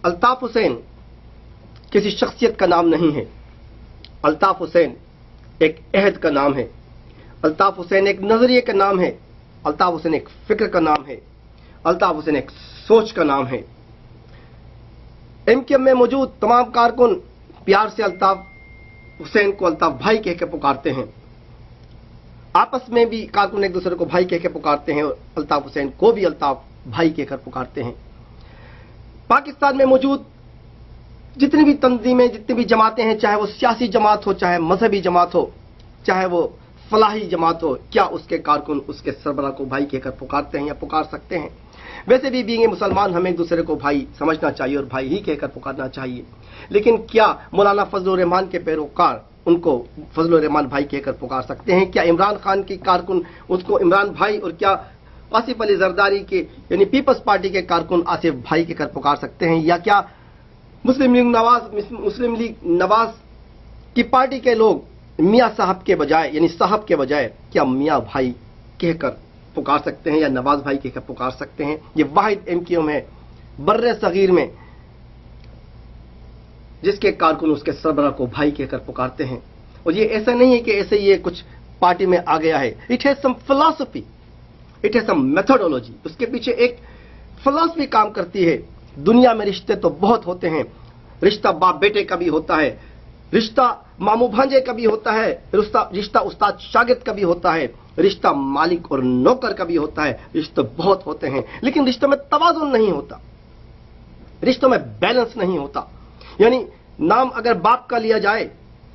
अल्ताफ हुसैन किसी शख्सियत का नाम नहीं है। अल्ताफ हुसैन एक अहद का नाम है। अल्ताफ हुसैन एक नजरिए का नाम है। अल्ताफ हुसैन एक फिक्र का नाम है। अल्ताफ हुसैन एक सोच का नाम है। एमक्यूएम में मौजूद तमाम कारकुन प्यार से अल्ताफ हुसैन को अल्ताफ भाई कह के पुकारते हैं। आपस में भी कारकुन एक दूसरे को भाई कह के पुकारते हैं और अल्ताफ हुसैन को भी अल्ताफ भाई कहकर पुकारते हैं। पाकिस्तान में मौजूद जितनी भी तंजीमें, जितनी भी जमातें हैं, चाहे वो सियासी जमात हो, चाहे मजहबी जमात हो, चाहे वो फलाही जमात हो, क्या उसके कारकुन उसके सरबराह को भाई कहकर पुकारते हैं या पुकार सकते हैं? वैसे भी बीइंग मुसलमान हमें एक दूसरे को भाई समझना चाहिए और भाई ही कहकर पुकारना चाहिए। लेकिन क्या मौलाना फजलुर रहमान के पैरोकार उनको फजलुर रहमान भाई कहकर पुकार सकते हैं? क्या इमरान खान के कारकुन उसको इमरान भाई, और क्या आसिफ अली जरदारी के यानी पीपल्स पार्टी के कारकुन आसिफ भाई कहकर पुकार सकते हैं? या क्या मुस्लिम लीग नवाज की पार्टी के लोग मियां साहब के बजाय यानी साहब के बजाय क्या मियां भाई कहकर पुकार सकते हैं या नवाज भाई कहकर पुकार सकते हैं? ये वाहिद एमक्यूएम है बर्रे सगीर में जिसके कारकुन उसके सरबराह को भाई कहकर पुकारते हैं। और ये ऐसा नहीं है कि ऐसे ये कुछ पार्टी में आ गया है। It has some philosophy, it has some methodology. उसके पीछे एक फिलॉसफी काम करती है। दुनिया में रिश्ते तो बहुत होते हैं। रिश्ता बाप बेटे का भी होता है, रिश्ता मामू भांजे का भी होता है, रिश्ता उस्ताद शागिर्द का भी होता है, रिश्ता मालिक और नौकर का भी होता है। रिश्ते बहुत होते हैं, लेकिन रिश्तों में तवाज़ुन नहीं होता, रिश्तों में बैलेंस नहीं होता। यानी नाम अगर बाप का लिया जाए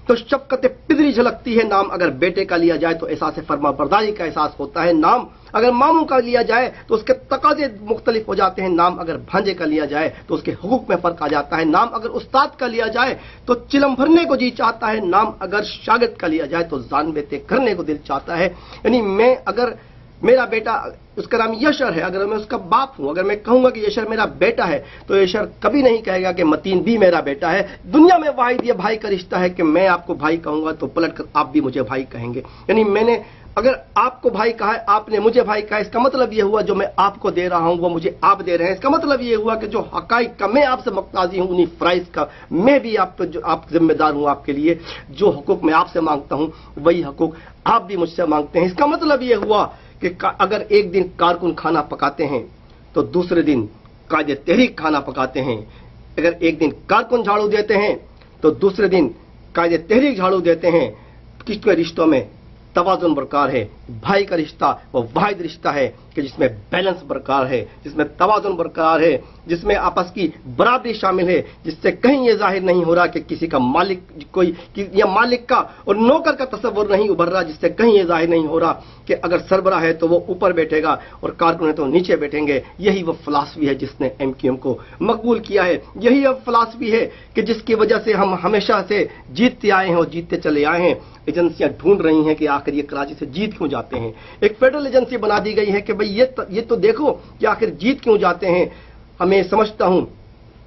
तो शफकत पिदरी झलकती है, नाम अगर बेटे का लिया जाए तो एहसास फरमाबरदारी का एहसास होता है, नाम अगर मामू का लिया जाए तो उसके तकाजे मुख्तलिफ हो जाते हैं, नाम अगर भांजे का लिया जाए तो उसके हुकूक में फर्क आ जाता है, नाम अगर उस्ताद का लिया जाए तो चिलम भरने को जी चाहता है, नाम अगर शागिर्द का लिया जाए तो जान बेते करने को दिल चाहता है। यानी मैं अगर मेरा बेटा, उसका नाम यशर है, अगर मैं उसका बाप हूं, अगर मैं कहूंगा कि यशर मेरा बेटा है तो यशर कभी नहीं कहेगा कि मतीन भी मेरा बेटा है। दुनिया में वाहिद ये भाई का रिश्ता है कि मैं आपको भाई कहूंगा तो पलट कर आप भी मुझे भाई कहेंगे। यानी मैंने अगर आपको भाई कहा है, आपने मुझे भाई कहा, इसका मतलब यह हुआ जो मैं आपको दे रहा हूं वो मुझे आप दे रहे हैं। इसका मतलब यह हुआ कि जो हकाइक का मैं आपसे मुक्ताजी हूं, उन्हीं फ्राइज का मैं भी आप जिम्मेदार हूं आपके लिए। जो हुकूक मैं आपसे मांगता हूं वही हुकूक आप भी मुझसे मांगते हैं। इसका मतलब यह हुआ कि अगर एक दिन कारकुन खाना पकाते हैं तो दूसरे दिन कायदे तहरीक खाना पकाते हैं। अगर एक दिन कारकुन झाड़ू देते हैं तो दूसरे दिन कायदे तहरीक झाड़ू देते हैं। किसके रिश्तों में तवाज़ुन बरकरार है। भाई का रिश्ता वो वाहिद रिश्ता है कि जिसमें बैलेंस बरकरार है, जिसमें तवाज़ुन बरकरार है, जिसमें आपस की बराबरी शामिल है, जिससे कहीं ये जाहिर नहीं हो रहा कि किसी का मालिक कोई या मालिक का और नौकर का तस्वुर नहीं उभर रहा, जिससे कहीं ये जाहिर नहीं हो रहा कि अगर सरबराह है तो वो ऊपर बैठेगा और कारकुन है तो नीचे बैठेंगे। यही वो फिलॉसफी है जिसने एमक्यूएम को मकबूल किया है। यही वो फिलॉसफी है कि जिसकी वजह से हम हमेशा से जीतते आए हैं और जीतते चले आए हैं। एजेंसियां ढूंढ रही हैं कि आखिर ये कराची से जीत क्यों जाते हैं। एक फेडरल एजेंसी बना दी गई है कि भाई ये तो देखो कि आखिर जीत क्यों जाते हैं। हमें समझता हूं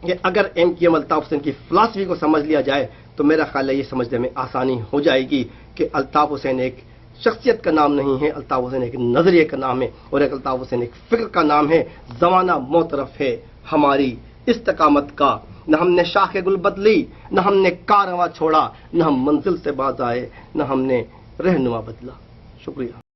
कि अगर एमक्यूएम अल्ताफ हुसैन की फिलॉसफी को समझ लिया जाए तो मेरा ख्याल है ये समझने में आसानी हो जाएगी कि अल्ताफ हुसैन एक शख्सियत का नाम नहीं है, अल्ताफ हुसैन एक नजरिए का नाम है और एक अल्ताफ हुसैन एक फिक्र का नाम है। जमाना मोतरफ है हमारी इस्तकामत का, न हमने शाखे गुल बदली, न हमने कारवां छोड़ा, न हम मंजिल से बाज आए, न हमने रहनुमा बदला। शुक्रिया।